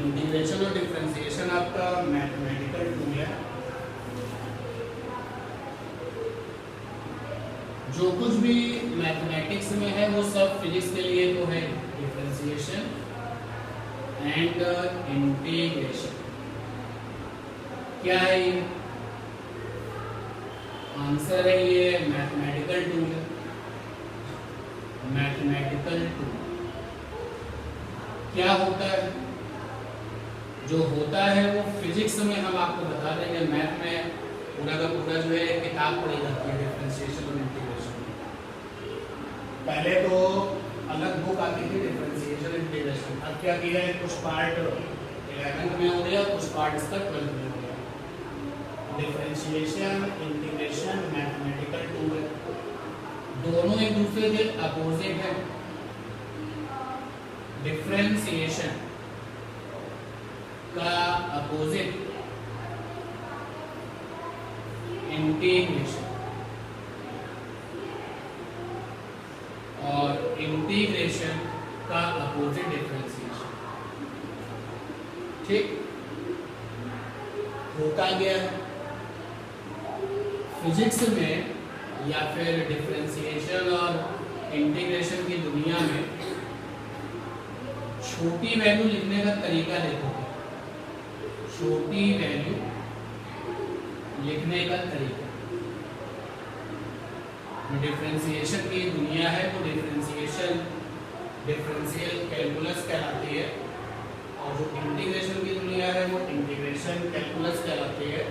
Integration और differentiation आपका mathematical tool है। जो कुछ भी मैथमेटिक्स में है वो सब फिजिक्स के लिए तो है। डिफरेंशिएशन एंड इंटीग्रेशन क्या है ये? आंसर है ये मैथमेटिकल टूल है। मैथमेटिकल टूल क्या होता है? जो होता है वो फिजिक्स में हम आपको बता देंगे, मैथ में पूरा का पूरा जो है किताब पढ़ी जाती है डिफरेंशिएशन और इंटीग्रेशन। पहले तो अलग बुक आती थी डिफरेंशिएशन इंटीग्रेशन, अब क्या किया है कुछ पार्ट 11th में हो गया, कुछ पार्ट इसका 12th में हो गया। डिफरेंशिएशन इंटीग्रेशन मैथमेटिकल टूल है, दोनों एक दूसरे के अपोजिट है। डिफरेंशिएशन का अपोजिट इंटीग्रेशन और इंटीग्रेशन का अपोजिट डिफरेंशिएशन। ठीक होता गया है फिजिक्स में या फिर डिफरेंशिएशन और इंटीग्रेशन की दुनिया में छोटी वैल्यू लिखने का तरीका देखो। छोटी वैल्यू लिखने का तरीका, डिफरेंशिएशन की दुनिया है वो डिफरेंशिएशन डिफरेंशियल कैलकुलस कहलाती है, और जो इंटीग्रेशन की दुनिया है वो इंटीग्रेशन कैलकुलस कहलाती है।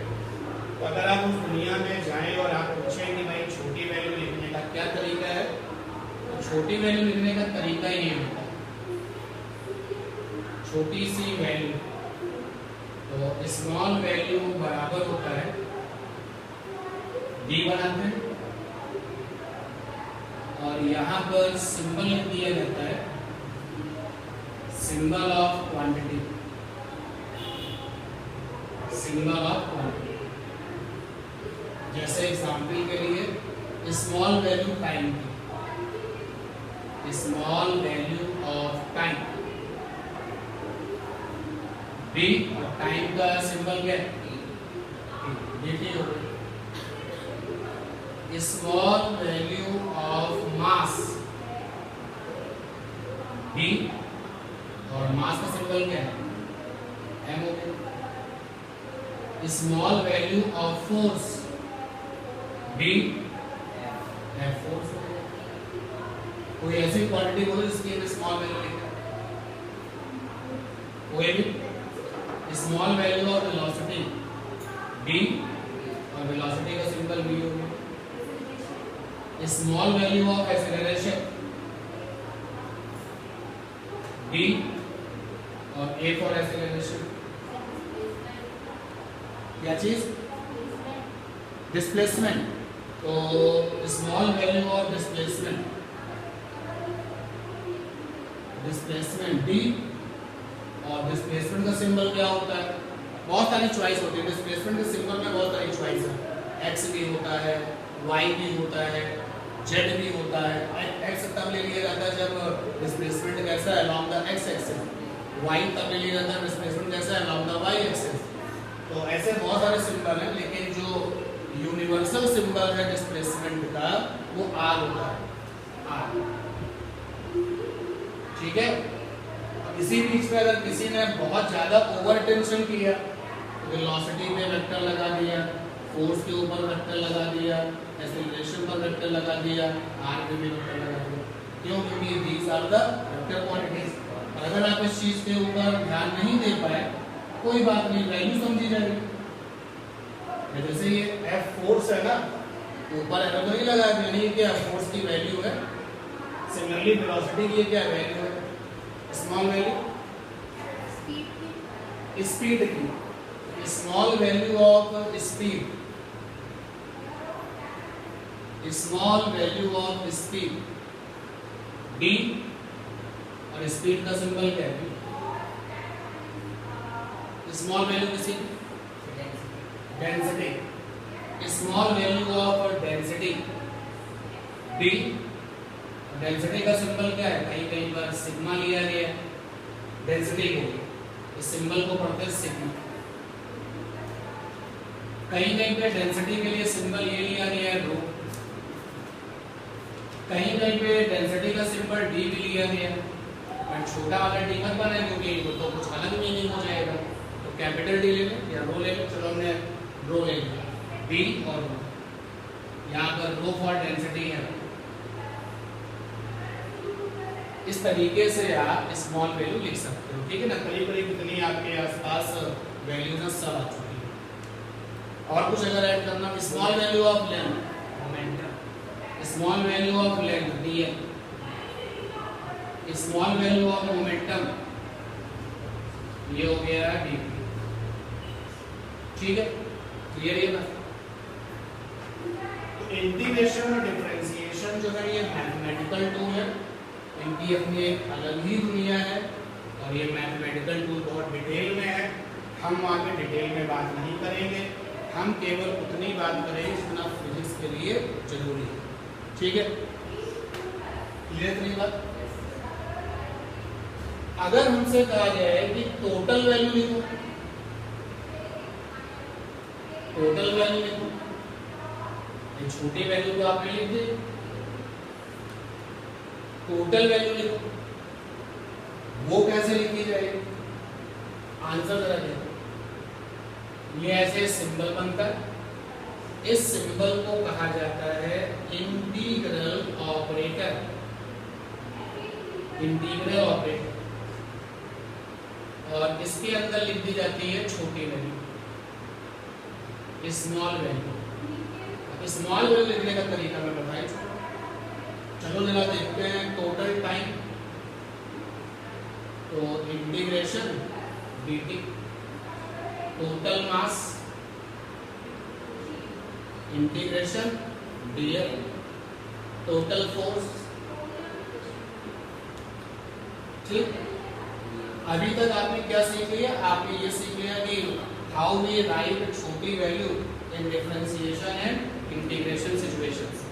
तो अगर आप उस दुनिया में जाएं और आप पूछें कि भाई छोटी वैल्यू लिखने का क्या तरीका है, तो छोटी वैल्यू लिखने का तरीका ये होता है, छोटी सी वैल्यू तो स्मॉल वैल्यू बराबर होता है डी बनाते हैं, और यहाँ पर सिंबल लिख दिया जाता है symbol of quantity, symbol of quantity. जैसे एग्जाम्पल के लिए स्मॉल वैल्यू टाइम की, small value of time be, और टाइम का सिंबल क्या है? देखिए small value of mass be, और मास का सिंबल क्या है? एम हो गया। Small value of force be, F force. कोई ऐसी क्वांटिटी बोलो जिसकी स्मॉल वैल्यू लिखा है? कोई भी? Small value of velocity v, और वेलोसिटी का सिंबल बी हो गया। Small value of acceleration b, और ए फॉर एक्सेलरेशन क्या चीज? डिस्प्लेसमेंट। तो small value of displacement, displacement d, और डिस्प्लेसमेंट का सिंबल क्या होता है? बहुत सारी चॉइस होती है डिस्प्लेसमेंट के सिंबल में, बहुत सारी चॉइस है। एक्स भी होता है, वाई भी होता है, जेड भी होता है। एक्स तब ले लिया जाता है जब डिस्प्लेसमेंट कैसा है along the x axis, y तब ले लिया जाता है डिस्प्लेसमेंट कैसा है अलोंग द वाई एक्सिस। तो ऐसे बहुत सारे सिंबल हैं, लेकिन जो यूनिवर्सल सिंबल है डिस्प्लेसमेंट का वो आर होता है, आर। ठीक है। इसी बीच में अगर किसी ने बहुत ज्यादा ओवर टेंशन किया, वेलोसिटी पे वेक्टर लगा दिया, फोर्स के ऊपर वेक्टर लगा दिया, एक्सेलरेशन पर वेक्टर लगा दिया, आर पे भी वेक्टर लगा दिया। क्यों? क्योंकि these are the vector quantities. अगर आप इस चीज के ऊपर ध्यान नहीं दे पाए, कोई बात नहीं, वैल्यू समझी जाएगी। जैसे ये एफ फोर्स है ना, ऊपर एरो तो नहीं लगा दिया, नहीं क्या फोर्स की वैल्यू है। सिमिलरली वेलोसिटी की क्या वैल्यू है? स्मॉल वैल्यू स्पीड की, small value of speed, small value of speed D, और स्पीड का सिंबल क्या है? स्मॉल वैल्यू किसी density, small value of density D, density का सिंबल क्या है? कहीं कहीं पर सिग्मा लिया गया डेंसिटी को, इस सिंबल को पढ़ते हैं सिग्मा। कहीं कहीं पे डेंसिटी के लिए सिंबल ये लिया गया है रो, कहीं कहीं पे डेंसिटी का सिंबल डी भी लिया गया है, बट छोटा वाला डी मत बना क्योंकि वो तो कुछ अलग मीनिंग हो जाएगा। तो कैपिटल डी ले लें या रो ले लें। चलो हमने रो ले लिया, डी और रो। यहाँ पर रो फॉर डेंसिटी है। इस तरीके से आप स्मॉल वैल्यू लिख सकते हो, ठीक है ना। करीब करीब इतनी आपके आसपास वैल्यूज सब आ चुकी है। और कुछ अगर ऐड करना, small value of length momentum, small value of length dl, small value of momentum ये हो गया डी। ठीक है, क्लियर ये बात। इंटीग्रेशन और डिफरेंशिएशन जो है ये मैथमेटिकल टूल है, इनकी अपनी एक अलग ही दुनिया है और ये मैथमेटिकल टूल बहुत डिटेल में है। हम वहाँ पे डिटेल में बात नहीं करेंगे, हम केवल उतनी बात करेंगे जितना फिजिक्स के लिए जरूरी है। ठीक है, क्लियर नहीं बात। अगर हमसे कहा जाए कि टोटल वैल्यू लिखो, टोटल वैल्यू लिखो, ये छोटी वैल्यू तो आपने लिख दी, टोटल वैल्यू लिखो, वो कैसे लिखी जाएगी? आंसर जरा देखो। ये ऐसे सिंबल बनता है, इस सिंबल को कहा जाता है इंटीग्रल ऑपरेटर, इंटीग्रल ऑपरेटर। और इसके अंदर लिख दी जाती है छोटी value, small value. Small value लिखने का तरीका मैं बताया। चलो जरा देखते हैं टोटल टाइम। तो integration dt, total mass integration dl, total force. ठीक, अभी तक आपने क्या सीख लिया? आपने ये सीख लिया कि हाउ वी राइट छोटी value in differentiation and integration situations.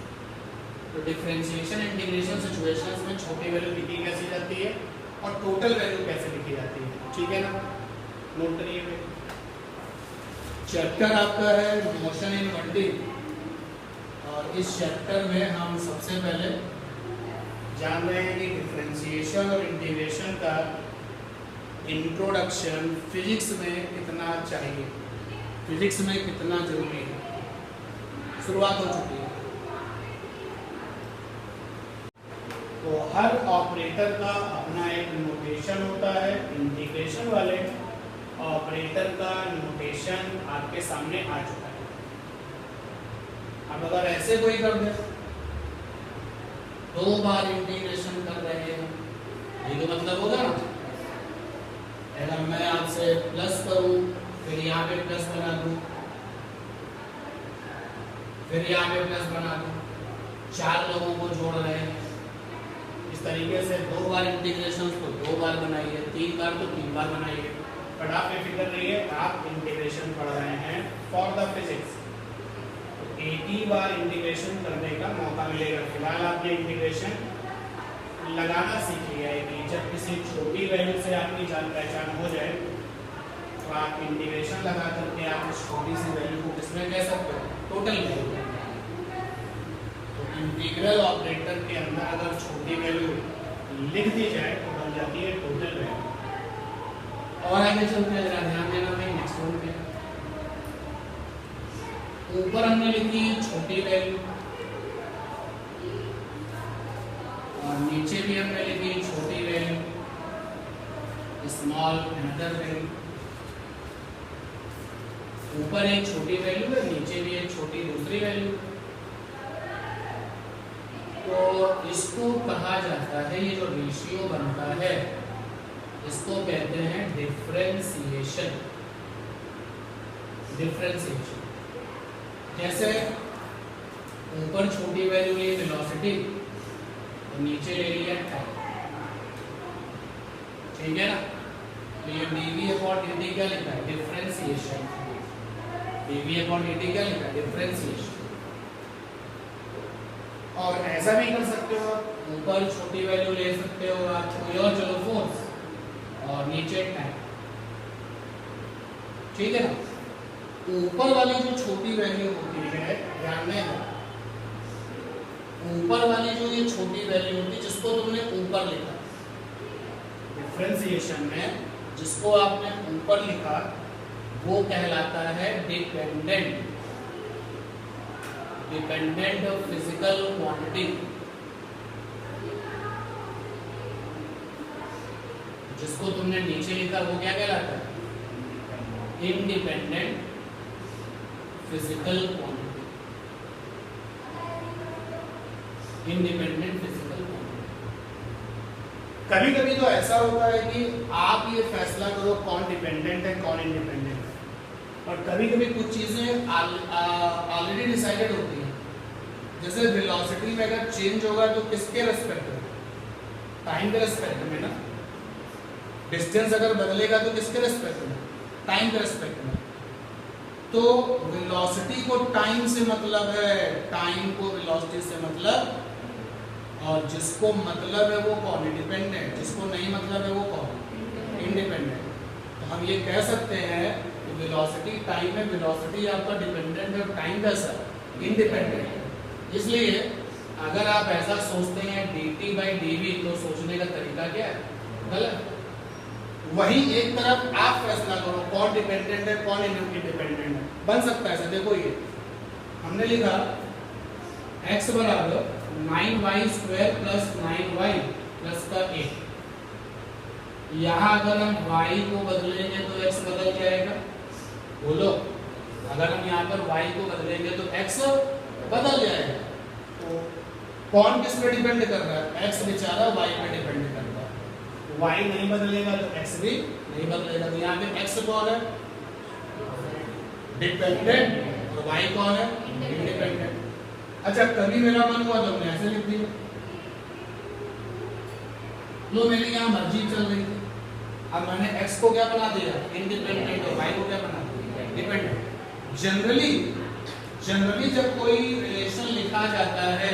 तो डिफरेंशिएशन इंटीग्रेशन सिचुएशंस में छोटी वैल्यू लिखी कैसे जाती है और टोटल वैल्यू कैसे लिखी जाती है, ठीक है ना। नोट करिए। चैप्टर आपका है मोशन इन 1D और इस चैप्टर में हम सबसे पहले जान रहे हैं कि डिफरेंशिएशन और इंटीग्रेशन का इंट्रोडक्शन फिजिक्स में कितना चाहिए, फिजिक्स में कितना जरूरी है। शुरुआत हो चुकी है। तो हर ऑपरेटर का अपना एक नोटेशन होता है। इंटीग्रेशन वाले ऑपरेटर का नोटेशन आपके सामने आ चुका है। अब अगर ऐसे कोई कर दे, 2 बार इंटीग्रेशन कर रहे हैं, ये तो मतलब होगा ना। अगर मैं आपसे प्लस करूं, फिर यहाँ पे प्लस बना दूं, फिर यहाँ पे प्लस बना दूं, 4 लोगों को जोड़ रहे हैं, इस तरीके से 2 बार इंटीग्रेशन को 2 बार बनाइए, 3 बार तो 3 बार बनाइए। बट आप बेफिक्र रहिए, आप इंटीग्रेशन पढ़ रहे हैं फॉर द फिजिक्स, तो एक ही बार इंटीग्रेशन करने का मौका मिलेगा। फिलहाल आपने इंटीग्रेशन लगाना सीख लिया है कि जब किसी छोटी वैल्यू से आपकी जान पहचान हो जाए तो आप इंटीग्रेशन लगा करके आप उस छोटी सी वैल्यू को किसमें कह सकते हो? Total value. तो इंटीग्रल ऑपरेटर के अंदर अगर छोटी वैल्यू लिख दी जाए तो बन जाती है टोटल वैल्यू। और आगे चलते हैं, जरा ध्यान देना भाई। नेक्स्ट वन पे ऊपर हमने लिखी छोटी वैल्यू और नीचे भी हमने लिखी छोटी वैल्यू, स्मॉल अनदर वैल्यू। ऊपर एक छोटी वैल्यू है, नीचे भी एक छोटी दूसरी वैल्यू। तो इसको कहा जाता है, ये जो रेशियो बनता है इसको कहते हैं डिफरेंशिएशन। डिफरेंशिएशन जैसे ऊपर छोटी वैल्यू ली वेलोसिटी और नीचे ले लिया टाइम, ठीक है ना। तो ये dv अपॉन dt क्या लिखा है? डिफरेंशिएशन। dv अपॉन dt क्या लिखा है? डिफरेंशिएशन। और ऐसा भी कर सकते हो, ऊपर छोटी वैल्यू ले सकते हो आप कोई और, चलो फोर्स, और नीचे टाइम। ठीक है ना। ऊपर वाली जो छोटी वैल्यू होती है, ध्यान देना, ऊपर वाली जो ये छोटी वैल्यू होती है जिसको तुमने ऊपर लिखा डिफरेंशिएशन में, जिसको आपने ऊपर लिखा वो कहलाता है डिपेंडेंट फिजिकल क्वांटिटी। जिसको तुमने नीचे लिखा वो क्या कहलाता है? Independent physical quantity. Independent physical quantity. कभी कभी तो ऐसा होता है कि आप ये फैसला करो कौन डिपेंडेंट है कौन इंडिपेंडेंट है, और कभी कभी कुछ चीजें ऑलरेडी डिसाइडेड होती हैं। जैसे वेलोसिटी में अगर चेंज होगा तो किसके रेस्पेक्ट में? टाइम के रेस्पेक्ट में ना। डिस्टेंस अगर बदलेगा तो किसके रेस्पेक्ट में? टाइम के रेस्पेक्ट में। तो वेलोसिटी को टाइम से मतलब है, टाइम को वेलोसिटी से मतलब, और जिसको मतलब है वो कौन? इंडिपेंडेंट। जिसको नहीं मतलब है वो कौन? इंडिपेंडेंट। तो हम ये कह सकते हैं कि वेलोसिटी टाइम में, वेलोसिटी आपका डिपेंडेंट है और टाइम कैसा? इंडिपेंडेंट है। इसलिए अगर आप ऐसा सोचते हैं dt/dv, तो सोचने का तरीका क्या है? गलत। वही एक तरफ आप फैसला करो कौन डिपेंडेंट है कौन इंडिपेंडेंट है। बन सकता है ऐसा। देखो ये हमने लिखा x बराबर 9y² प्लस 9y प्लस का 1। यहाँ अगर हम y को बदलेंगे तो x बदल जाएगा। बोलो, अगर हम यहाँ पर y को बदलेंगे तो x बदल जाएगा। तो कौन किस पे डिपेंड कर रहा है? x बेचारा y पे डिपेंड कर रहा है। y नहीं बदलेगा तो x भी नहीं बदलेगा। तो यहाँ पे x कौन है? डिपेंडेंट। और y कौन है? इंडिपेंडेंट। अच्छा, कभी मेरा मन हुआ तो हमने ऐसे लिख दिया। लो, मेरी यहाँ मर्जी चल रही थी, अब मैंने x को क्या बना दिया? इंडिपेंडेंट। और y को क्या बना दिया? डिपेंडेंट। जनरली जब कोई रिलेशन लिखा जाता है,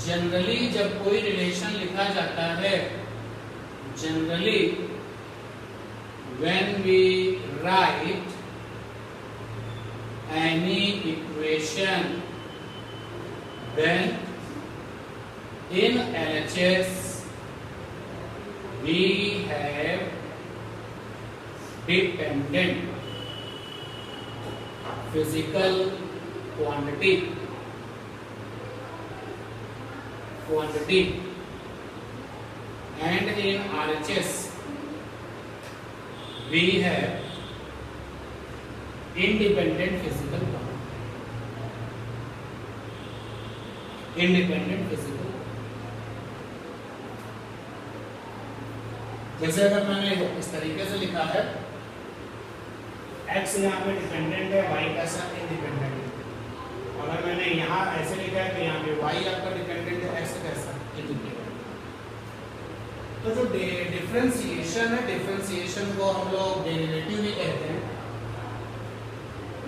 जनरली जब कोई रिलेशन लिखा जाता है, generally when we write any equation, then in LHS we have dependent physical quantity and in RHS we have independent physical quantity. Independent physical. जैसे अगर मैंने इस तरीके से लिखा है x यहाँ पे डिपेंडेंट है, y कैसा? इंडिपेंडेंट है। अगर मैंने यहाँ ऐसे लिखा है तो यहाँ पे y आपका डिपेंडेंट है, x कैसा? इंडिपेंडेंट। तो जो डिफरेंशिएशन है, डिफरेंशिएशन को हम लोग डेरिवेटिव भी कहते हैं।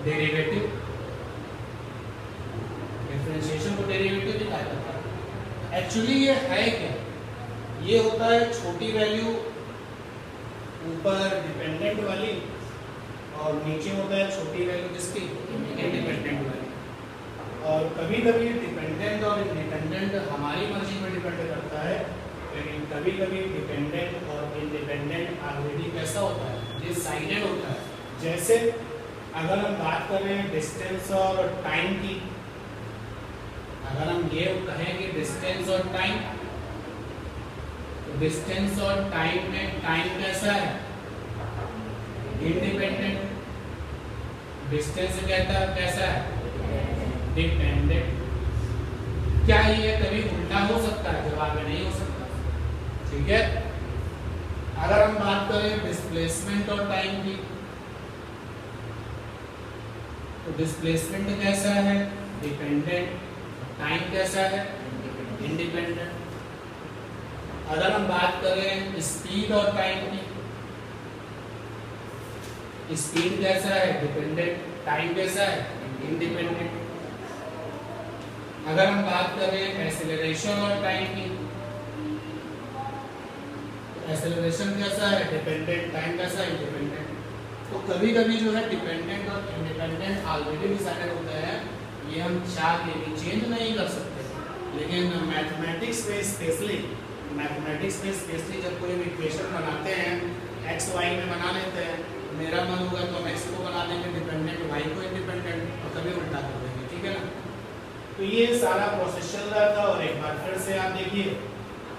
डेरिवेटिव, डिफरेंशिएशन को डेरिवेटिव भी कहा जाता है। एक्चुअली ये है क्या? ये होता है छोटी वैल्यू ऊपर डिपेंडेंट वाली, और नीचे होता है छोटी वैल्यू किसकी? इंडिपेंडेंट वाली। और कभी कभी डिपेंडेंट और इंडिपेंडेंट हमारी मर्जी पर डिपेंड करता है, लेकिन कभी कभी डिपेंडेंट और इंडिपेंडेंट ऑलरेडी कैसा होता है? डिसाइडेड होता है। जैसे अगर हम बात कर रहे हैं डिस्टेंस और टाइम की, अगर हम ये कहें कि डिस्टेंस और टाइम, तो डिस्टेंस और टाइम में टाइम कैसा है? इंडिपेंडेंट। डिस्टेंस कहता है कैसा है? डिपेंडेंट। क्या ये कभी उल्टा हो सकता है? जवाब में नहीं हो सकता। ठीक है। अगर हम बात करें डिस्प्लेसमेंट और टाइम की, तो डिस्प्लेसमेंट कैसा है? डिपेंडेंट। टाइम कैसा है? इंडिपेंडेंट। अगर हम बात करें स्पीड और टाइम की, स्पीड कैसा है? डिपेंडेंट। टाइम कैसा है? इंडिपेंडेंट। अगर हम बात करें एक्सेलरेशन और टाइम की, एक्सेलरेशन कैसा है? डिपेंडेंट। टाइम कैसा है? इंडिपेंडेंट। तो कभी कभी जो है डिपेंडेंट और इंडिपेंडेंट ऑलरेडी डिसाइडेड होते हैं, ये हम चाह के भी चेंज नहीं कर सकते। लेकिन मैथमेटिक्स में स्पेशली जब कोई इक्वेशन बनाते हैं एक्स वाई में बना लेते हैं, मेरा मन होगा तो हम एक्स को बना देंगे डिपेंडेंट, वाई को इंडिपेंडेंट, और कभी उल्टा कर देंगे, ठीक है ना। तो ये सारा प्रोसेस चल रहा था। और एक बार फिर से आप देखिए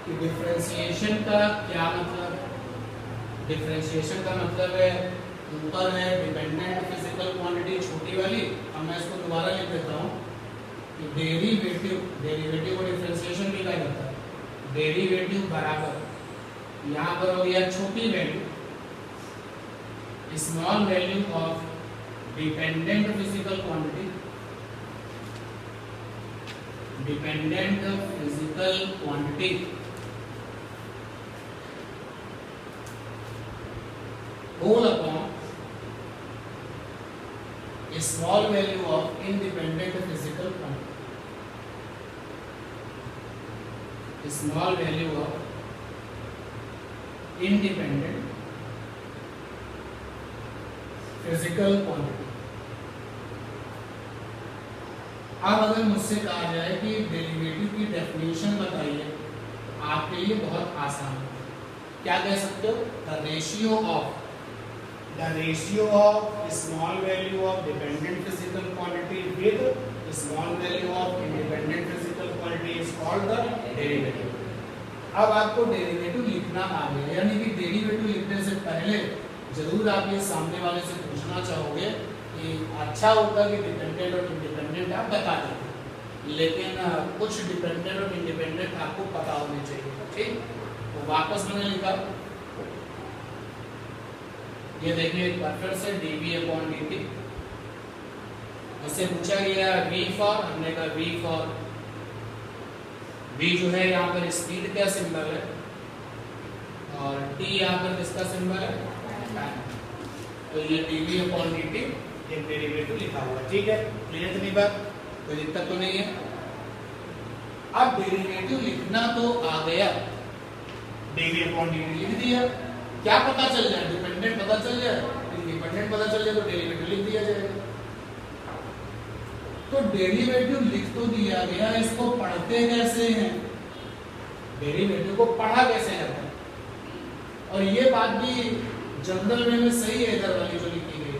कि डिफरेंशिएशन का क्या मतलब। डिफरेंशिएशन का मतलब है, ऊपर है डिपेंडेंट फिजिकल क्वांटिटी छोटी वाली, अब मैं इसको दोबारा लिख देता हूँ कि डेरिवेटिव को डिफरेंशिएशन भी कहा जाता है। डेरिवेटिव बराबर यहाँ पर हो गया छोटी value, small value of dependent physical quantity, dependent physical quantity whole upon a small value of independent physical quantity. A small value of independent physical quantity. अब अगर मुझसे कहा जाए कि डेरिवेटिव की डेफिनेशन बताइए, आपके लिए बहुत आसान है। क्या कह सकते हो? The ratio of small value of dependent physical quantity with small value of independent physical quantity is called the derivative. अब आपको डेरिवेटिव लिखना आ गया, यानी कि डेरिवेटिव लिखने से पहले जरूर आप ये सामने वाले से पूछना चाहोगे कि अच्छा होता कि डिपेंडेंट और इंडिपेंडेंट आप बता देते, लेकिन कुछ डिपेंडेंट और इंडिपेंडेंट आपको पता होने चाहिए, ठीक। तो वापस मैंने लिखा, ये देखिए एक बार फिर से dv/dt। उससे पूछा गया v फॉर, हमने कहा v फॉर, v जो है यहाँ पर स्पीड का सिंबल है और t यहाँ पर किसका सिंबल है? टाइम। तो ये dv/dt एक डेरिवेटिव लिखा हुआ है, ठीक है। क्लियर इतनी बात, कोई दिक्कत तो नहीं है। अब डेरिवेटिव लिखना तो आ गया, dv/dt लिख दिया, क्या पता चल जाए? डिपेंडेंट पता चल जाए, इंडिपेंडेंट पता चल जाए तो डेरिवेटिव लिख दिया जाएगा। तो डेरिवेटिव लिख तो दिया गया, इसको पढ़ते कैसे हैं? डेरिवेटिव को पढ़ा कैसे जाता है? और ये बात भी जनरल वे में सही है, इधर वाली जो लिखी गई है।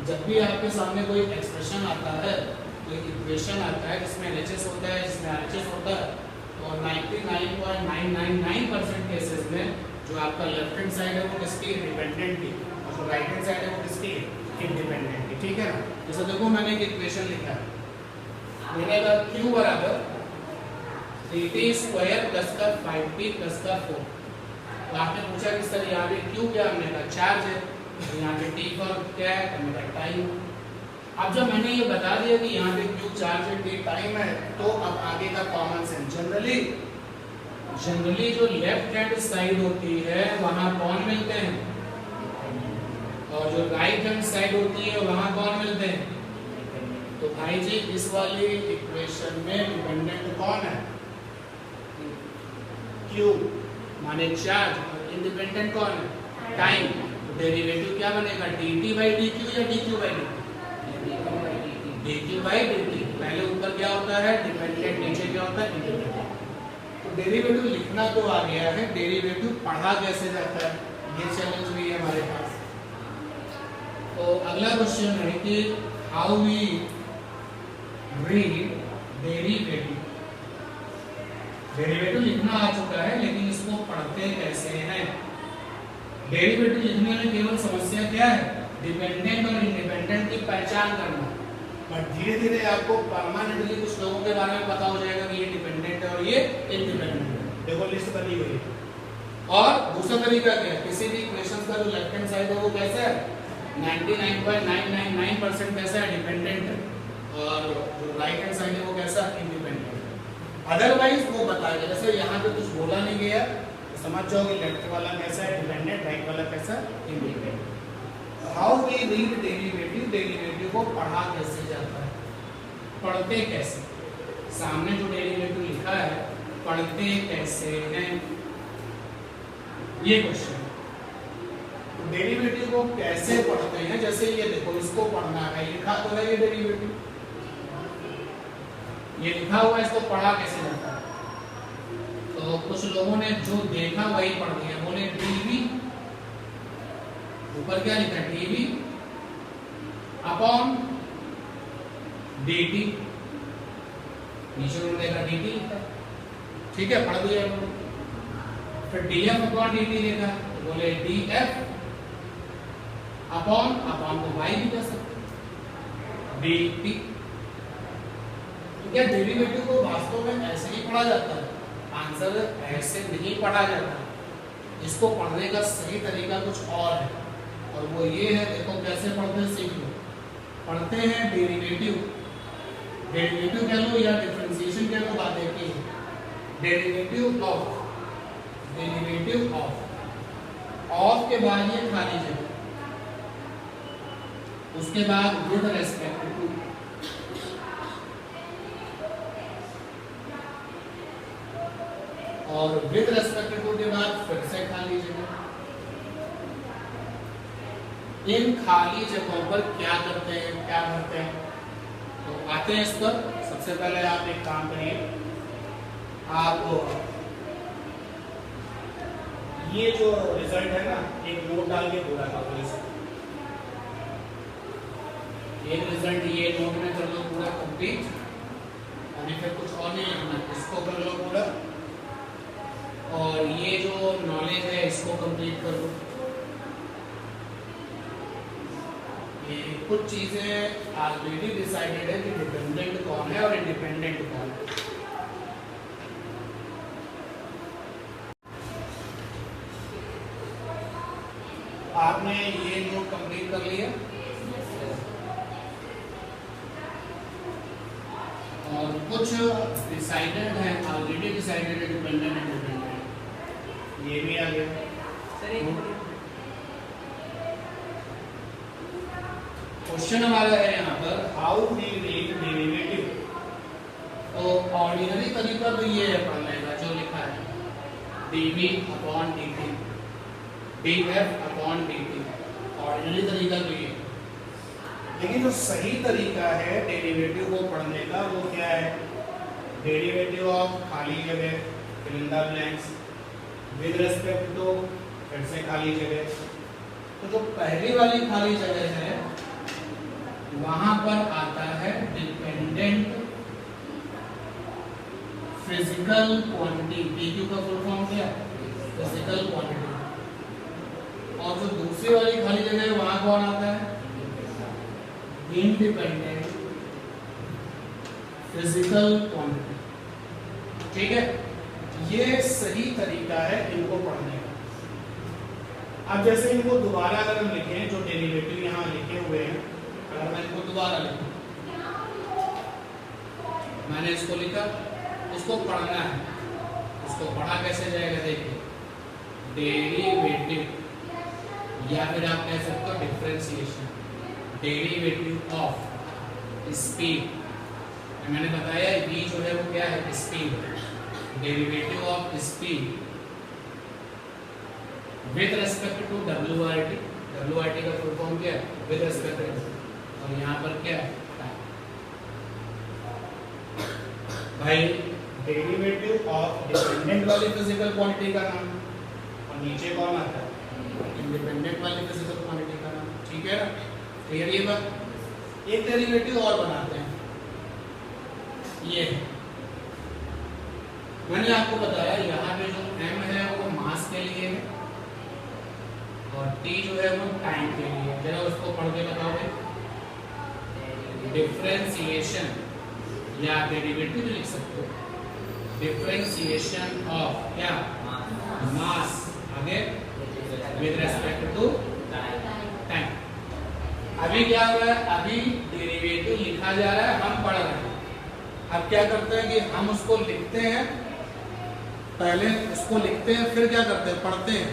जब भी आपके सामने कोई एक्सप्रेशन आता है, कोई इक्वेशन आता है जिसमें LHS होता है, जिसमें RHS होता है, तो 99.999% केसेस में जो आपका लेफ्ट हैंड साइड है वो किसकी? डिपेंडेंट की, और जो राइट हैंड साइड है वो किसकी? इंडिपेंडेंट की, ठीक है ना। जैसे देखो मैंने एक इक्वेशन लिखा है, मैंने कहा q बराबर 3t² प्लस का 5t प्लस का 4। तो आपने पूछा कि सर यहाँ पे q क्या? हमने कहा चार्ज है, यहाँ पे t फॉर क्या है? हमने कहा टाइम। अब जब मैंने ये बता दिया कि यहाँ पे q चार्ज है, t टाइम है, तो अब आगे का कॉमन सेंस, जनरली जो लेफ्ट हैंड साइड होती है वहां कौन मिलते हैं, और जो राइट हैंड साइड होती है वहां कौन मिलते हैं? तो भाई जी इस वाली इक्वेशन में डिपेंडेंट कौन है? Q माने चार्ज, और इंडिपेंडेंट कौन है? टाइम। तो डेरिवेटिव क्या बनेगा? dt/dq या dq/dt? dq/dt। पहले ऊपर क्या होता है? डिपेंडेंट, नीचे क्या होता है? इंडिपेंडेंट। डेरिवेटिव लिखना तो आ गया है, डेरिवेटिव पढ़ा कैसे जाता है ये चैलेंज भी है हमारे पास। तो अगला क्वेश्चन है कि how we read derivative. Derivative लिखना आ चुका है, लेकिन इसको पढ़ते कैसे हैं? डेरिवेटिव लिखने में केवल समस्या क्या है? डिपेंडेंट और इंडिपेंडेंट की पहचान करना। बट धीरे धीरे आपको परमानेंटली कुछ लोगों के बारे में पता हो जाएगा कि ये डिपेंडेंट है और ये इंडिपेंडेंट है। देखो लिस्ट बनी हुई है। और दूसरा तरीका क्या है? किसी भी इक्वेशन का जो लेफ्ट हैंड साइड है वो कैसा है? 99.999% कैसा है? डिपेंडेंट है, और जो राइट हैंड साइड है वो कैसा? इंडिपेंडेंट है। अदरवाइज वो बताएगा, जैसे यहाँ पे कुछ बोला नहीं गया तो समझ जाओ कि लेफ्ट वाला कैसा है? डिपेंडेंट, राइट वाला कैसा? Independent. How we read derivative, derivative को पढ़ा कैसे जाता है? पढ़ते कैसे? सामने जो डेरिवेटिव लिखा है पढ़ते कैसे हैं, ये क्वेश्चन। तो डेरिवेटिव को कैसे पढ़ते हैं, जैसे ये देखो इसको पढ़ना है, लिखा तो है ये डेरिवेटिव, ये लिखा हुआ है, इसको पढ़ा कैसे जाता है? तो कुछ लोगों ने जो देखा वही पढ़ दिया, बोले डीवी, ऊपर क्या लिखा है डीवी अपॉन dt, नीचे उन्होंने देखा dt लिखा, ठीक है पढ़ दिया उन्होंने। फिर df अपॉन dt लिखा तो बोले df अपॉन, अपॉन को y भी कर सकते dt। तो क्या डेरिवेटिव को वास्तव में ऐसे ही पढ़ा जाता है? आंसर ऐसे नहीं पढ़ा जाता, इसको पढ़ने का सही तरीका कुछ और है, और वो ये है, देखो कैसे पढ़ते हैं सीख लो। पढ़ते हैं डेरिवेटिव, डेरिवेटिव कह लो या डिफरेंशिएशन कह लो, बात एक ही है। डेरिवेटिव ऑफ, डेरिवेटिव ऑफ के बाद ये खाली जगह, उसके बाद विद रेस्पेक्ट टू, और विद रेस्पेक्ट टू के बाद फिर से खाली जगह। इन खाली जगहों पर क्या करते हैं, क्या करते हैं? तो आते हैं इस पर। सबसे पहले आप एक काम करिए, आप ये जो रिजल्ट है ना, एक नोट डाल के पूरा कर लो इसको, एक रिजल्ट ये नोट में कर लो पूरा कंप्लीट, और फिर कुछ और नहीं लिखना, इसको कर लो पूरा, और ये जो नॉलेज है इसको कंप्लीट कर लो। ये कुछ चीजें ऑलरेडी डिसाइडेड है कि डिपेंडेंट कौन है और इंडिपेंडेंट कौन है। आपने ये नोट कंप्लीट कर लिया, और कुछ डिसाइडेड है, ऑलरेडी डिसाइडेड है डिपेंडेंट एंड डिपेंडेंट, ये भी आ गया। क्वेश्चन हमारा है यहाँ पर, हाउ वी रीड डेरिवेटिव। तो ऑर्डिनरी तरीका तो ये है पढ़ने का जो लिखा है, dv upon dt, df upon dt, ordinary तरीका तो ये। लेकिन जो सही तरीका है डेरिवेटिव को पढ़ने का वो क्या है? डेरिवेटिव ऑफ खाली जगह, fill in the blanks, with respect to, फिर से खाली जगह। तो जो पहली वाली खाली जगह है वहां पर आता है डिपेंडेंट फिजिकल क्वांटिटी, पीक्यू का फुल फॉर्म क्या है? Physical quantity. और जो दूसरी वाली खाली जगह है वहां कौन आता है? Independent physical quantity. ठीक है, ये सही तरीका है इनको पढ़ने का। अब जैसे इनको दोबारा अगर हम लिखें, जो डेरिवेटिव यहाँ लिखे हुए हैं, अगर मैं इनको दोबारा लिखूं, मैंने इसको लिखा, इसको पढ़ना है, इसको पढ़ा कैसे जाएगा? देखिए, डेरिवेटिव, या फिर आप कह सकते हो डिफरेंशिएशन, डेरिवेटिव ऑफ स्पीड। मैंने बताया v जो है वो क्या है? Speed. Derivative of speed with respect to wrt, wrt का फुल फॉर्म क्या है? विद रेस्पेक्ट टू, और यहाँ पर क्या है? भाई डेरिवेटिव ऑफ डिपेंडेंट वाली फिजिकल क्वांटिटी का नाम, और नीचे कौन आता है? इंडिपेंडेंट वाली फिजिकल क्वांटिटी का नाम। ठीक है ना, क्लियर ये बात? एक डेरिवेटिव और बनाते हैं, ये मैंने आपको बताया यहाँ पे जो m है वो मास के लिए है, और t जो है वो टाइम के लिए है। जरा उसको पढ़ के बताओगे। डिफरेंशिएशन, या डेरिवेटिव लिख सकते हो, डिफरेंशिएशन ऑफ क्या? मास, आगे विद रेस्पेक्ट टू टाइम। अभी क्या हो रहा है? अभी डेरिवेटिव लिखा जा रहा है, हम पढ़ रहे हैं। अब क्या करते हैं कि हम उसको लिखते हैं, पहले उसको लिखते हैं, फिर क्या करते हैं? पढ़ते हैं।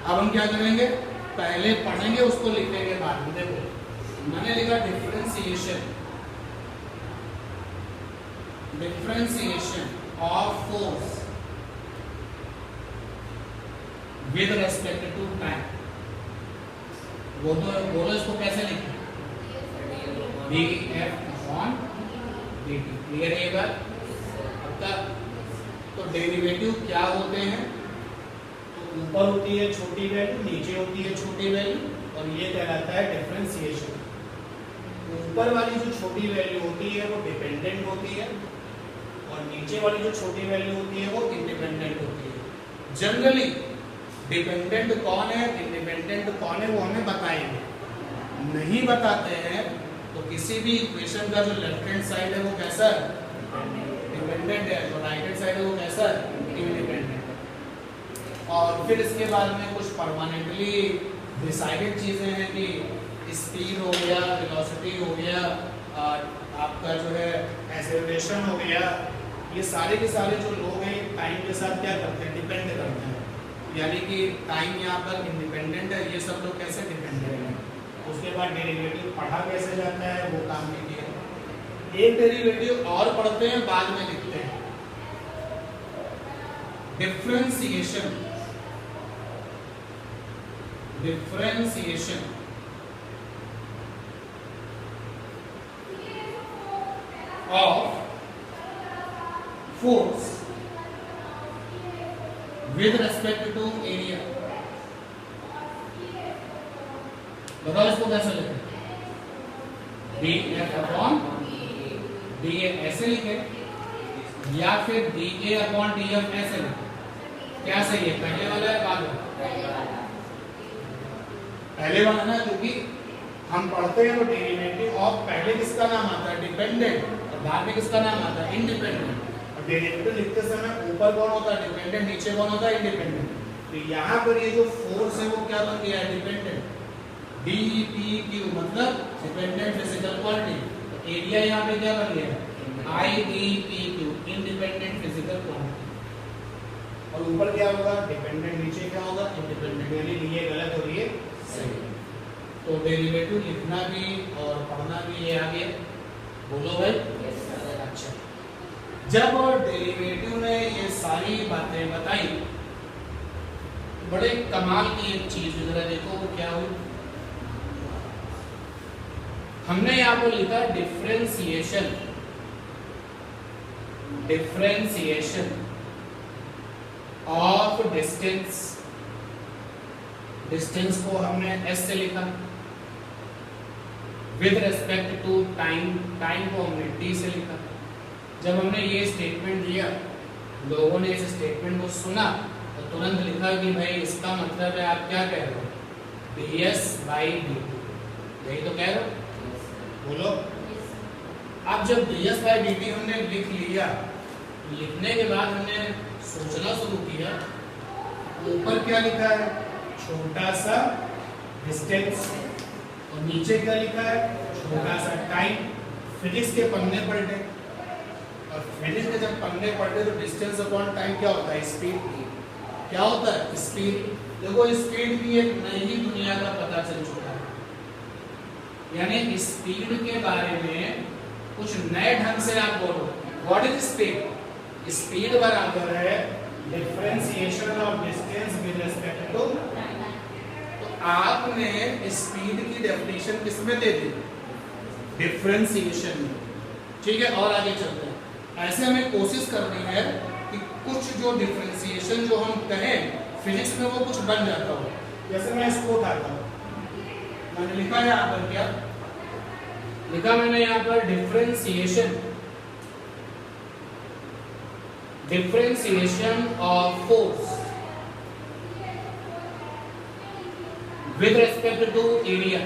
अब हम क्या करेंगे? पहले पढ़ेंगे, उसको लिखने के बाद। देखो मैंने लिखा differentiation, differentiation of force with respect to time. वो तो बोलो इसको कैसे लिखें, df अपॉन dt। क्लियर है ये बात? अब तक तो डेरिवेटिव क्या होते हैं, तो ऊपर होती है छोटी वैल्यू, नीचे होती है छोटी वैल्यू, और ये कहलाता है डिफरेंशिएशन। ऊपर वाली जो छोटी वैल्यू होती है वो डिपेंडेंट होती है, और नीचे वाली जो छोटी वैल्यू होती है वो इंडिपेंडेंट होती है। जनरली डिपेंडेंट कौन है, इंडिपेंडेंट कौन है, वो हमें बताएंगे। नहीं बताते हैं तो किसी भी इक्वेशन का जो लेफ्ट हैंड साइड है वो कैसा है, डिपेंडेंट है, जो राइट हैंड साइड है वो कैसा है, इंडिपेंडेंट है। और फिर इसके बाद में कुछ परमानेंटली डिसाइडेड चीजें हैं कि स्पीड हो गया, वेलोसिटी हो गया, आपका जो है एक्सेलरेशन हो गया, ये सारे के सारे जो लोग हैं टाइम के साथ क्या करते हैं, डिपेंड करते हैं। यानी कि टाइम यहाँ पर इंडिपेंडेंट है, ये सब लोग कैसे डिपेंडेंट हैं। उसके बाद डेरिवेटिव पढ़ा कैसे जाता है वो काम नहीं किया। एक डेरिवेटिव और पढ़ते हैं, बाद में लिखते हैं, differentiation. Differentiation of force with respect to area। बताओ इसको कैसे लिखें, df अपॉन da ऐसे लिखे, या फिर da अपॉन df ऐसे लिखे। क्या सही है, पहले वाला है बाद वाला? पहले वाला ना, क्योंकि हम पढ़ते हैं तो डेरिवेटिव ऑफ पहले किसका नाम आता है, डिपेंडेंट, और बाद में किसका नाम आता है, इंडिपेंडेंट। और डेरिवेटिव लिखते समय ऊपर कौन होता है, डिपेंडेंट, नीचे कौन होता है, इंडिपेंडेंट। तो यहाँ पर ये जो फोर्स है वो क्या बन गया है, डिपेंडेंट। DPQ मतलब डिपेंडेंट फिजिकल क्वांटिटी, तो एरिया यहाँ पे क्या बन गया, IDPQ इंडिपेंडेंट फिजिकल क्वांटिटी। और ऊपर क्या होगा, डिपेंडेंट, नीचे क्या होगा, इंडिपेंडेंट। यानी ये गलत और ये सही। तो डेरिवेटिव लिखना भी और पढ़ना भी ये आ गया, बोलो भाई। अच्छा, जब डेरिवेटिव ने ये सारी बातें बताई, बड़े कमाल की एक चीज जरा देखो वो क्या हुई। हमने यहाँ पर लिखा differentiation. Differentiation of distance. Distance को हमने s से लिखा, with respect to time, time को हमने t से लिखा। जब हमने ये स्टेटमेंट दिया, लोगों ने इस स्टेटमेंट को सुना तो तुरंत लिखा कि भाई इसका मतलब है आप क्या कह रहे हो, ds/dt। यही तो कह रहे हो, बोलो। अब जब ds/dt हमने लिख लिया, लिखने के बाद हमने सोचना शुरू किया, ऊपर क्या लिखा है, छोटा सा डिस्टेंस, और नीचे क्या लिखा है, छोटा सा टाइम। फिजिक्स के पन्ने पलटे, और फिजिक्स के जब पन्ने पलटे तो डिस्टेंस अपॉन टाइम क्या होता है, स्पीड। क्या होता है, स्पीड। देखो स्पीड की एक नई दुनिया का पता चल चुका है, यानी स्पीड के बारे में कुछ नए ढंग से आप बोलो। What is speed? स्पीड बराबर है differentiation of distance with respect to. आपने स्पीड की डेफिनेशन किसमें दे दी, डिफरेंशिएशन में। ठीक है, और आगे चलते हैं। ऐसे हमें कोशिश करनी है कि कुछ जो डिफरेंशिएशन जो हम कहें फिजिक्स में वो कुछ बन जाता हो। जैसे मैं इसको उठाता हूँ, मैंने लिखा है यहाँ पर, क्या लिखा मैंने यहाँ पर, differentiation. Differentiation of force with respect to area।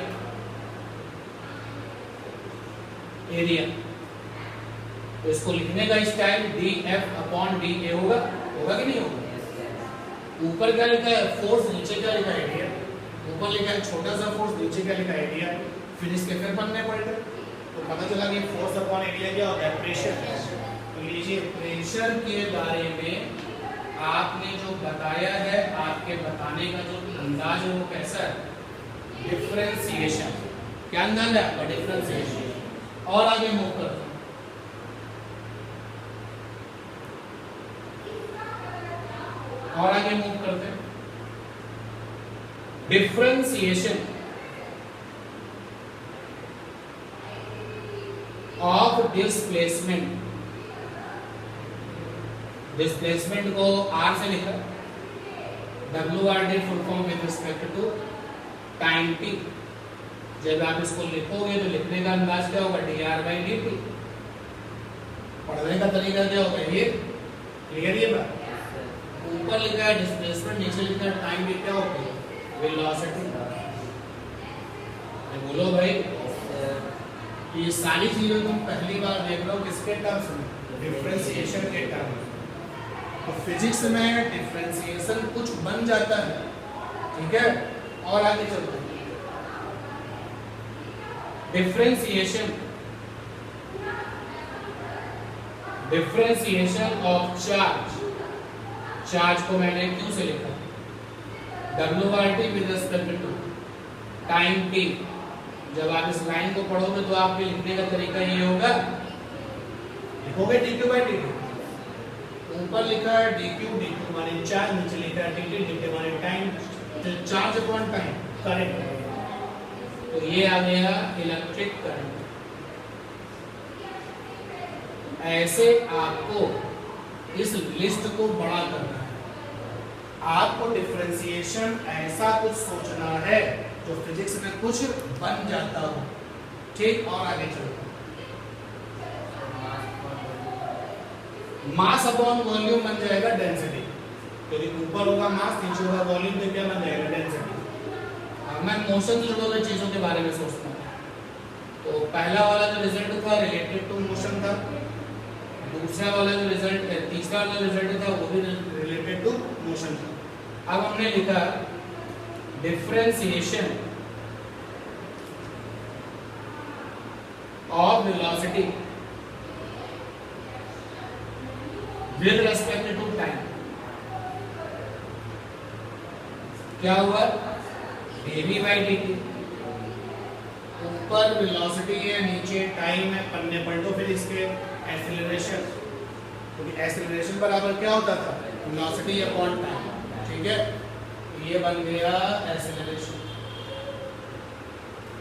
Area, तो इसको लिखने का स्टाइल df अपॉन da होगा, होगा कि नहीं होगा। ऊपर क्या लिखा है, फोर्स, नीचे क्या लिखा है, एरिया। ऊपर लिखा है छोटा सा फोर्स, नीचे क्या लिखा है, एरिया। फिर इसके फिर पढ़ने पड़ेगा तो पता चला कि फोर्स अपॉन एरिया क्या होता है, प्रेशर। तो लीजिए, प्रेशर के बारे में आपने जो बताया है, आपके बताने का जो अंदाज है वो कैसा है, डिफरेंशिएशन। क्या अंदाज है आपका, डिफरेंशिएशन। और आगे मूव करते हैं, और आगे मूव करते हैं। डिफरेंशिएशन ऑफ डिस्प्लेसमेंट, डिस्प्लेसमेंट को आर से लिखा, WRD full form with respect to time t. जब आप इसको लिखोगे तो लिखने का अंदाज क्या होगा, dr/dt। पढ़ने का तरीका क्या होगा, ये क्लियर, ये बात। ऊपर लिखा है डिस्प्लेसमेंट, नीचे लिखा है टाइम, ये क्या होती है, वेलोसिटी। बोलो भाई, ये सारी चीजें तुम पहली बार देख रहे हो किसके टर्म्स में, डिफरेंशिएशन के टर्म्स में। तो फिजिक्स में डिफरेंशिएशन कुछ बन जाता है, ठीक है। और आगे चलते हैं, differentiation, differentiation of charge. Charge को मैंने क्यू से लिखा, WRT with respect to time t। जब आप इस लाइन को पढ़ोगे तो आपके लिखने का तरीका ये होगा, लिखोगे dq/dt। ऊपर लिखा है dq माने चार्ज, नीचे लिखा है dt माने time, charge upon time, current. तो ये आ गया इलेक्ट्रिक करंट। ऐसे आपको इस लिस्ट को बड़ा करना है, आपको डिफरेंशिएशन ऐसा कुछ सोचना है जो फिजिक्स में कुछ बन जाता हो, ठीक। और आगे चलो, मास अपॉन वॉल्यूम बन जाएगा डेंसिटी, क्योंकि ऊपर होगा मास, नीचे होगा वॉल्यूम, तो क्या बन जाएगा, डेंसिटी। मैं मोशन से जुड़े हुए चीजों के बारे में सोचता हूँ, तो पहला वाला जो रिजल्ट था रिलेटेड टू मोशन था, दूसरा वाला जो रिजल्ट है, तीसरा वाला रिजल्ट था वो भी रिलेटेड टू मोशन था। अब हमने लिखा differentiation of velocity with respect to time. क्या हुआ, dv/dt। ऊपर वेलोसिटी है, नीचे टाइम है, पन्ने पलटो फिर इसके, एक्सीलरेशन, क्योंकि एक्सीलरेशन बराबर क्या होता था, वेलोसिटी अपॉन टाइम, ठीक है। ये बन गया एक्सीलरेशन।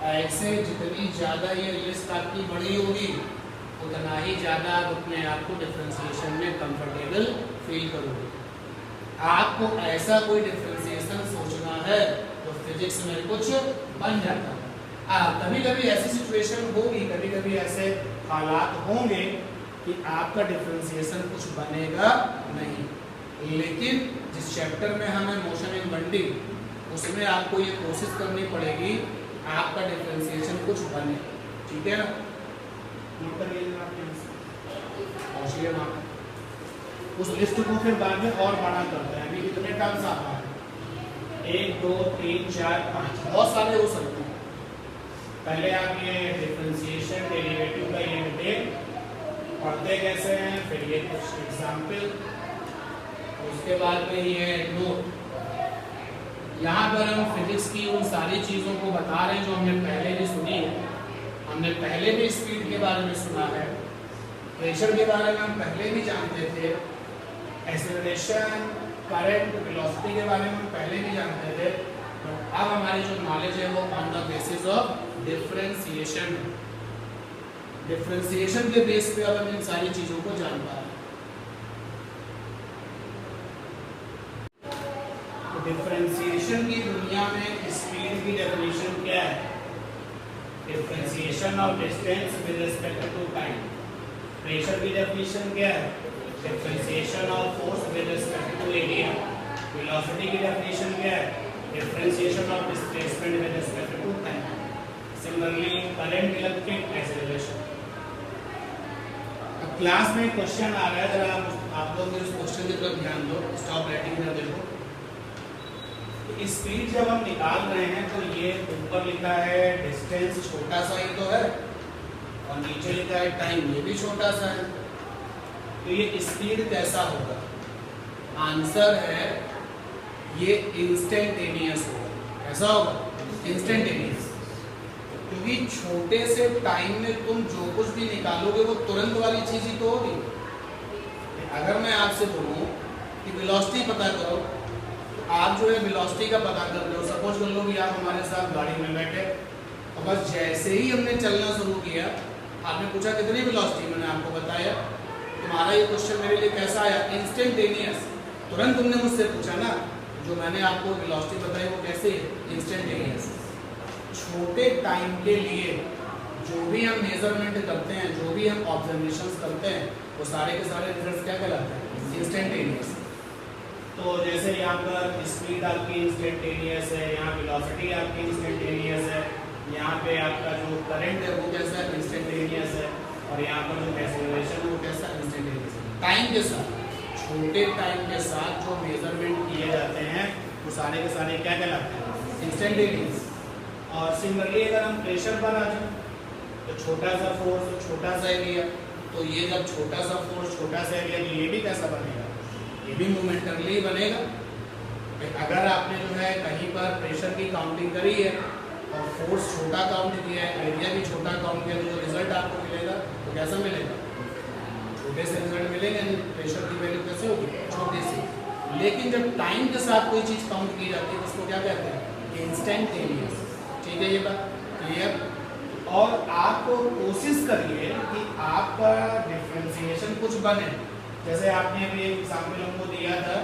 ऐसे जितनी ज्यादा ये लिस्ट आपकी बड़ी होगी उतना ही ज्यादा आप अपने आप को डिफरेंशिएशन में कंफर्टेबल फील करोगे। आपको ऐसा कोई डिफरेंशिएशन सोचना है तो फिजिक्स में कुछ बन जाता है। कभी कभी ऐसी सिचुएशन होगी, कभी कभी ऐसे हालात होंगे कि आपका डिफरेंशिएशन कुछ बनेगा नहीं, लेकिन जिस चैप्टर में हमें मोशन इन बंडिंग, उसमें आपको ये कोशिश करनी पड़ेगी आपका डिफरेंशिएशन कुछ बने, ठीक है ना। नोट कर लीजिए आप पहुंचिए ना, उस लिस्ट को फिर बाद में और बड़ा करते हैं। अभी कितने टर्म्स आ रहे हैं, 1 2 3 4 5, बहुत सारे हो सकते हैं। पहले आप ये डिफरेंशिएशन डेरिवेटिव का ये डिटेल पढ़ते कैसे हैं, फिर ये कुछ एग्जाम्पल, उसके बाद में ये नोट। यहाँ पर हम फिजिक्स की उन सारी चीज़ों को बता रहे हैं जो हमने पहले भी सुनी है। हमने पहले भी स्पीड के बारे में सुना है, प्रेशर के बारे में हम पहले भी जानते थे, एक्सेलरेशन, करंट, वेलोसिटी के बारे में हम पहले भी जानते थे। तो अब हमारी जो नॉलेज है वो on the basis of differentiation, differentiation के बेस पे अब हम इन सारी चीज़ों को जान पा रहे हैं। डिफरेंशिएशन की दुनिया में स्पीड की डेफिनेशन क्या है, differentiation of distance with respect to time. Pressure की डेफिनेशन क्या है, differentiation of force with respect to area. Velocity की डेफिनेशन क्या है, differentiation of displacement with respect to time. Similarly current, electric, acceleration. अब क्लास में क्वेश्चन आ रहा है, जरा आप लोग इस क्वेश्चन की तरफ ध्यान दो, स्टॉप राइटिंग में देखो। स्पीड जब हम निकाल रहे हैं तो ये ऊपर लिखा है डिस्टेंस, छोटा सा ही तो है, और नीचे लिखा है टाइम, ये भी छोटा सा है। तो ये स्पीड कैसा होगा, आंसर है ये इंस्टेंटेनियस होगा। कैसा होगा, इंस्टेंटेनियस, क्योंकि छोटे से टाइम में तुम जो कुछ भी निकालोगे वो तुरंत वाली चीज ही तो होगी। अगर मैं आपसे बोलूं कि वेलोसिटी पता करो, आप जो है वेलोसिटी का पता कर रहे हो, सपोज कर लो कि आप हमारे साथ गाड़ी में बैठे और बस जैसे ही हमने चलना शुरू किया आपने पूछा कितनी वेलोसिटी, मैंने आपको बताया। तुम्हारा ये क्वेश्चन मेरे लिए कैसा आया, इंस्टेंटेनियस। तुरंत तुमने मुझसे पूछा ना, जो मैंने आपको वेलोसिटी बताई वो कैसे है, इंस्टेंटेनियस। छोटे टाइम के लिए जो भी हम मेजरमेंट करते हैं, जो भी हम ऑब्जर्वेशंस करते हैं, वो सारे के सारे रिजल्ट्स क्या कहलाते हैं, इंस्टेंटेनियस। तो जैसे यहाँ पर स्पीड आपकी इंस्टेंटेनियस है, यहाँ वेलोसिटी आपकी इंस्टेंटेनियस है, यहाँ पे आपका जो करंट है वो कैसा है, इंस्टेंटेनियस है, और यहाँ पर जो एक्सेलरेशन है वो कैसा है, इंस्टेंटेनियस है। टाइम के साथ, छोटे टाइम के साथ जो मेजरमेंट किए जाते हैं वो सारे के सारे क्या कहलाते हैं, इंस्टेंटेनियस। और सिमिलरली अगर हम प्रेशर पर आ जाए, तो छोटा सा फोर्स, छोटा सा एरिया, तो ये जब छोटा सा फोर्स, छोटा सा एरिया, तो ये भी कैसा बनेगा, ये भी मोमेंटरली बनेगा। अगर आपने जो है कहीं पर प्रेशर की काउंटिंग करी है और फोर्स छोटा काउंट किया है, एरिया भी छोटा काउंट किया, तो जो रिजल्ट आपको मिलेगा वो कैसा मिलेगा, छोटे से रिजल्ट मिलेगा। प्रेशर की वैल्यू कैसे होगी, छोटी सी। लेकिन जब टाइम के साथ कोई चीज़ काउंट की जाती है तो उसको क्या कहते हैं, इंस्टेंटेनियस। ठीक है, ये बात क्लियर। और आप कोशिश करिए कि आपका डिफरेंशिएशन कुछ बने। जैसे आपने अभी एक एग्जाम्पल हमको दिया था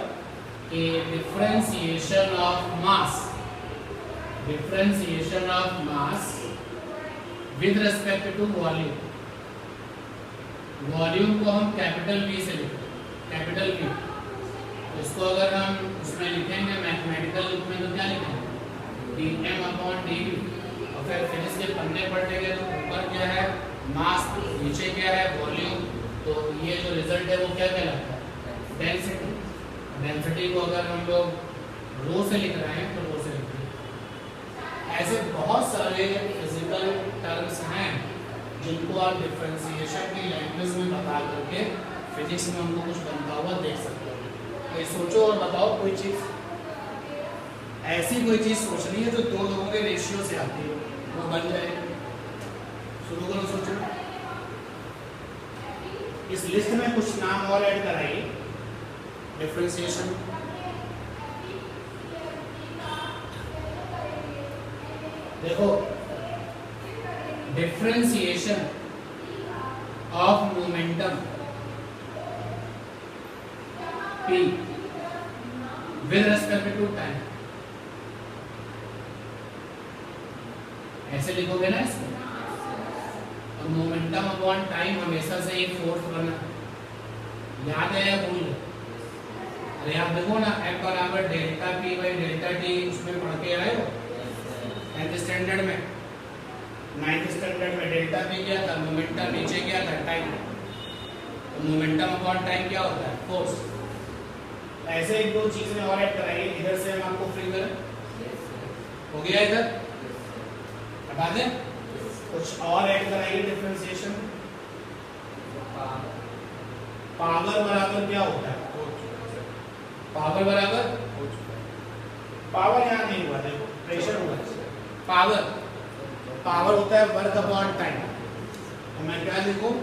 कि differentiation of mass, differentiation of mass with respect to volume. Volume को हम कैपिटल वी से लिखते हैं, कैपिटल वी। इसको अगर हम उसमें लिखेंगे मैथमेटिकल रूप में तो क्या लिखेंगे, dm/dv। और फिर फिजिक्स के पन्ने पढ़ेंगे तो ऊपर क्या है, मास, नीचे क्या है, वॉल्यूम। तो ये जो रिजल्ट है वो क्या कहलाता है, डेंसिटी। डेंसिटी को अगर हम लोग रो से लिख रहे हैं तो रो से लिख रहे हैं। ऐसे बहुत सारे फिजिकल टर्म्स हैं जिनको आप डिफरेंशिएशन की लैंग्वेज में बता करके फिजिक्स में हमको कुछ बनता हुआ देख सकते हो। तो सोचो और बताओ कोई चीज़, ऐसी कोई चीज़ सोचनी है जो दो लोगों के रेशियो से आती है, वो बन जाए। शुरू करो सोचो। इस लिस्ट में कुछ नाम और ऐड कराइए डिफरेंशिएशन। देखो, differentiation of momentum P with respect to time, ऐसे लिखोगे ना इसको। और मोमेंटम अपॉन टाइम हमेशा से एक फोर्स बना, याद है या भूल गए? अरे आप देखो ना, F बराबर delta P by delta T, उसमें पढ़ के आए हो 9th स्टैंडर्ड में। 9th स्टैंडर्ड में डेल्टा P क्या था, मोमेंटम, नीचे क्या था, टाइम। तो मोमेंटम अपॉन टाइम क्या होता है, फोर्स। ऐसे एक दो चीजें और ऐड कराइए। इधर से हम आपको फ्री करें, हो गया इधर, हटा दें। कुछ और ऐड कराइए डिफरेंशिएशन। पावर बराबर क्या होता है, पावर बराबर, पावर यहाँ नहीं हुआ, देखो प्रेशर हुआ। पावर, पावर होता है वर्क अपॉन टाइम। तो मैं क्या लिखूं,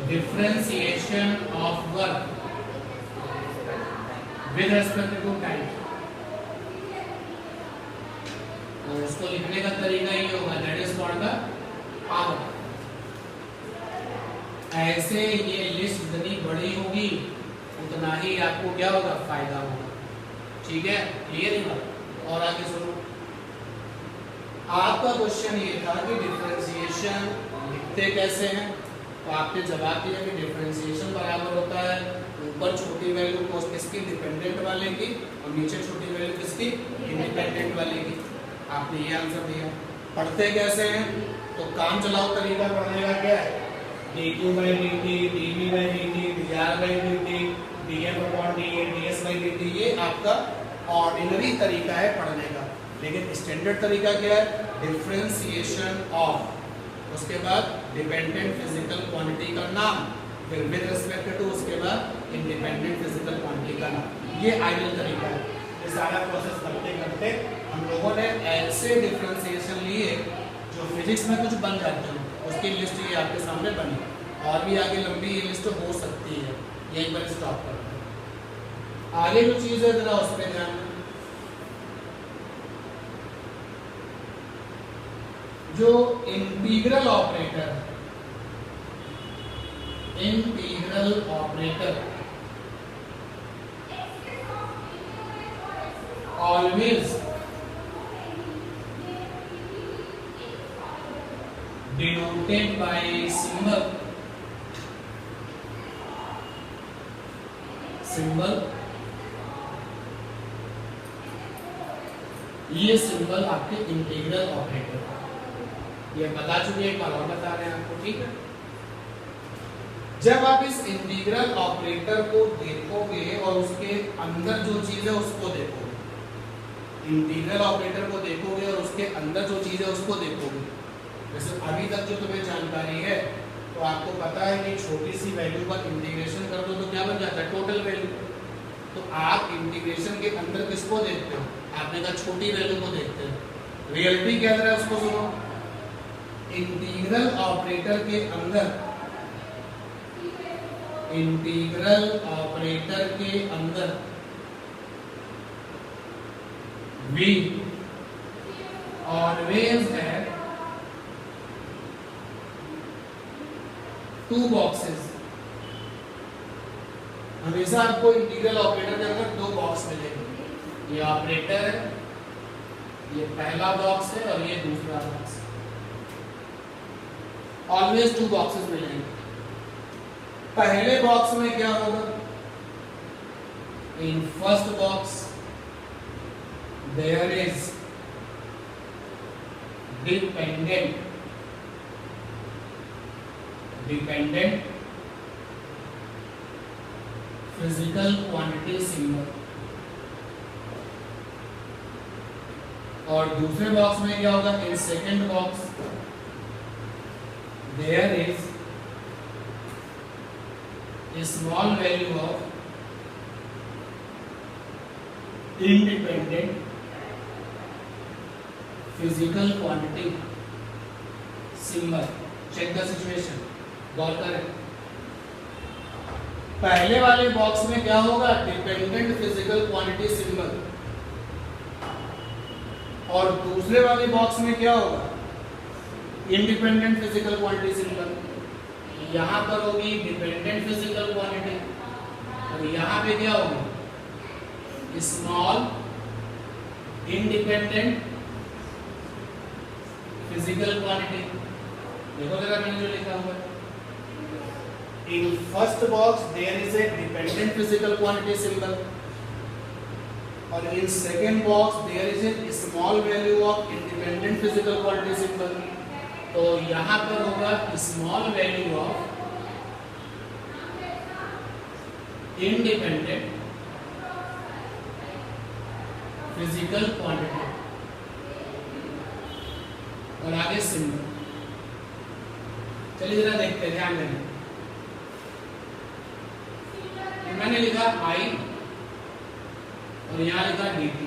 differentiation of work with respect to time. तो उसको लिखने का तरीका ये होगा, that is called the power. ऐसे ये लिस्ट जितनी बड़ी होगी उतना ही आपको क्या होगा, फायदा होगा। ठीक है, क्लियर है बात। और आगे सुनो, आपका क्वेश्चन ये था कि डिफरेंशिएशन लिखते कैसे हैं। तो आपने जवाब दिया कि डिफरेंशिएशन बराबर होता है ऊपर छोटी वैल्यू को किसकी, डिपेंडेंट वाले की, और नीचे छोटी वैल्यू किसकी, इंडिपेंडेंट वाले की। आपने ये आंसर दिया। पढ़ते कैसे हैं, तो काम चलाओ तरीका पढ़ने का क्या है, dq by dt, dv by dt, dr by dt, df upon dA, ds by dt। ये आपका ऑर्डिनरी तरीका है पढ़ने का। लेकिन स्टैंडर्ड तरीका क्या है, डिफरेंशिएशन ऑफ, उसके बाद डिपेंडेंट फिजिकल क्वांटिटी का नाम, फिर विद रिस्पेक्ट टू, उसके बाद इंडिपेंडेंट फिजिकल क्वांटिटी का नाम। ये आइडियल तरीका है। ये सारा प्रोसेस करते करते हम लोगों ने ऐसे डिफरेंशिएशन लिए जो फिजिक्स में कुछ बन जाते हैं। उसकी लिस्ट ये आपके सामने बनी, और भी आगे लंबी ये लिस्ट हो सकती है। यहीं पर स्टॉप करते हैं। आगे जो चीज़ है जरा उस पर ध्यान दें। जो integral operator integral operator always denoted by symbol ये सिंबल आपके इंटीग्रल ऑपरेटर, ये बता चुके, एक बार और बता रहे हैं आपको, ठीक है। जब आप इस इंटीग्रल ऑपरेटर को देखोगे और उसके अंदर जो चीज है उसको देखोगे, इंटीग्रल ऑपरेटर को देखोगे और उसके अंदर जो चीज है उसको देखोगे, जैसे अभी तक जो तुम्हें जानकारी है तो आपको पता है कि छोटी सी वैल्यू पर इंटीग्रेशन कर दो तो क्या बन जाता है, टोटल वैल्यू। तो आप इंटीग्रेशन के अंदर किसको देखते हो, आपने कहा छोटी वैल्यू को देखते हो। रियलिटी क्या है उसको सुनो, इंटीग्रल ऑपरेटर के अंदर, इंटीग्रल ऑपरेटर के अंदर we always have two boxes, हमेशा आपको इंटीग्रल ऑपरेटर के अंदर दो बॉक्स मिलेंगे, ये ऑपरेटर है, ये पहला बॉक्स है और ये दूसरा बॉक्स है, ऑलवेज टू बॉक्सेस मिलेंगे। पहले बॉक्स में क्या होगा, इन first box there is dependent physical quantity symbol, और दूसरे बॉक्स में क्या होगा, इन second box there is a small value of independent physical quantity symbol। Check the situation, गौर करें। पहले वाले बॉक्स में क्या होगा, डिपेंडेंट फिजिकल क्वांटिटी सिंबल, और दूसरे वाले बॉक्स में क्या होगा, इंडिपेंडेंट फिजिकल क्वांटिटी सिंबल। यहां पर होगी डिपेंडेंट फिजिकल क्वांटिटी और यहां पे क्या होगी, स्मॉल इंडिपेंडेंट फिजिकल क्वांटिटी। देखो जरा मैंने जो लिखा हुआ है, in first box there is a dependent physical quantity symbol और in second box there is a small value of independent physical quantity symbol. तो यहां पर होगा small value of independent physical quantity और आगे सिंबल। चलिए जरा देखते हैं, ध्यान देना। मैंने लिखा I और यहां लिखा dt।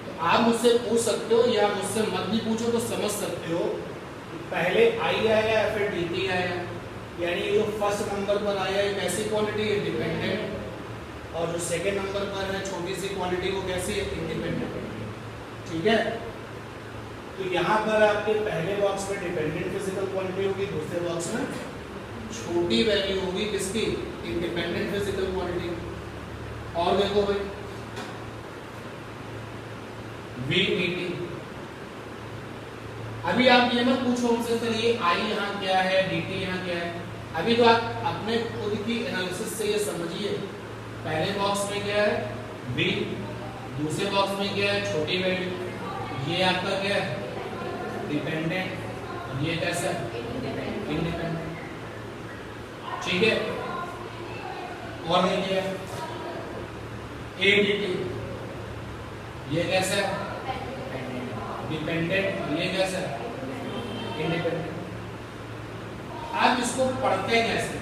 तो आप मुझसे पूछ सकते हो या मुझसे मत भी पूछो तो समझ सकते हो कि पहले I आया या फिर dt आया, यानी जो फर्स्ट नंबर पर आया एक ऐसी क्वांटिटी है डिपेंडेंट, और जो सेकेंड नंबर पर है छोटी सी क्वांटिटी वो कैसी है, इंडिपेंडेंट। ठीक है, तो यहाँ पर आपके पहले बॉक्स में डिपेंडेंट फिजिकल क्वांटिटी होगी, दूसरे बॉक्स में छोटी वैल्यू होगी किसकी, इंडिपेंडेंट फिजिकल क्वांटिटी। और देखो भाई V dt। अभी आप ये मत पूछो हमसे सर ये I यहाँ क्या है, dt यहाँ क्या है। अभी तो आप अपने खुद की एनालिसिस से ये समझिए, पहले बॉक्स में क्या है V, दूसरे बॉक्स में क्या है छोटी वैल्यू, ये आपका क्या है डिपेंडेंट, ये कैसा इंडिपेंडेंट। ठीक है, और देखिए A dt, ये कैसा है डिपेंडेंट, ये कैसा है इंडिपेंडेंट। आप इसको पढ़ते कैसे,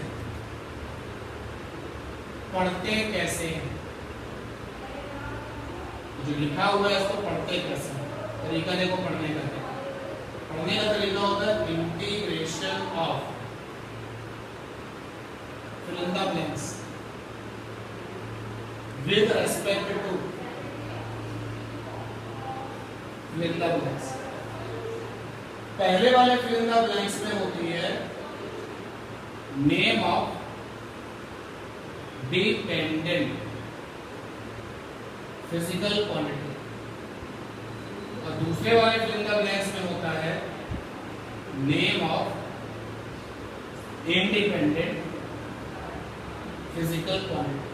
पढ़ते कैसे हैं, जो लिखा हुआ है इसको पढ़ते कैसे, तरीका देखो पढ़ने का। पढ़ने का तरीका होता है integration of fill in the blanks with respect to fill in the blanks। पहले वाले fill in the blanks में होती है name of dependent physical quantity, और दूसरे वाले फिल इन द ब्लैंक्स में होता है name of independent physical quantity.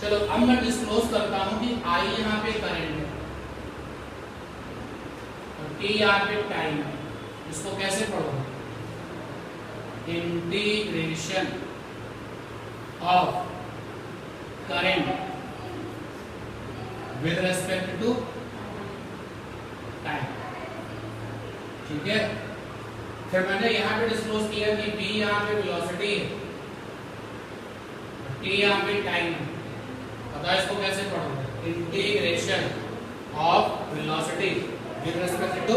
चलो अब मैं डिस्क्लोज करता हूं कि आई यहां पे करंट है और टी यहां पे टाइम है। इसको कैसे पढ़ोगे? Integration of current with respect to time. ठीक है, फिर मैंने यहां पे डिस्क्लोज किया कि v यहां पे वेलोसिटी है, t यहां पे टाइम है। पता है इसको कैसे पढ़ोगे? Integration of velocity with respect to,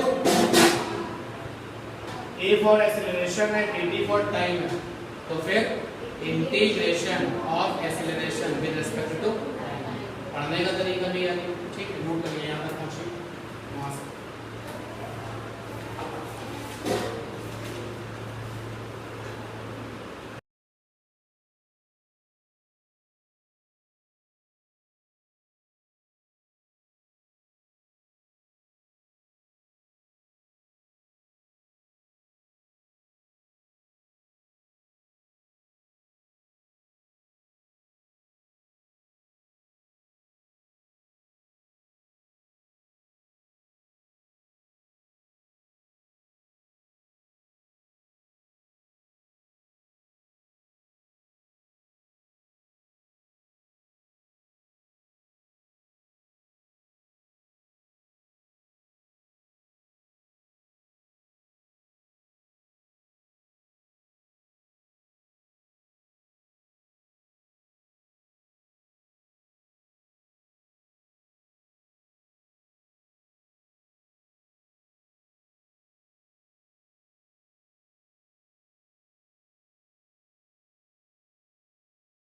a for acceleration है, dt फॉर टाइम है, तो फिर integration of acceleration with respect to. पढ़ने का तरीका भी है।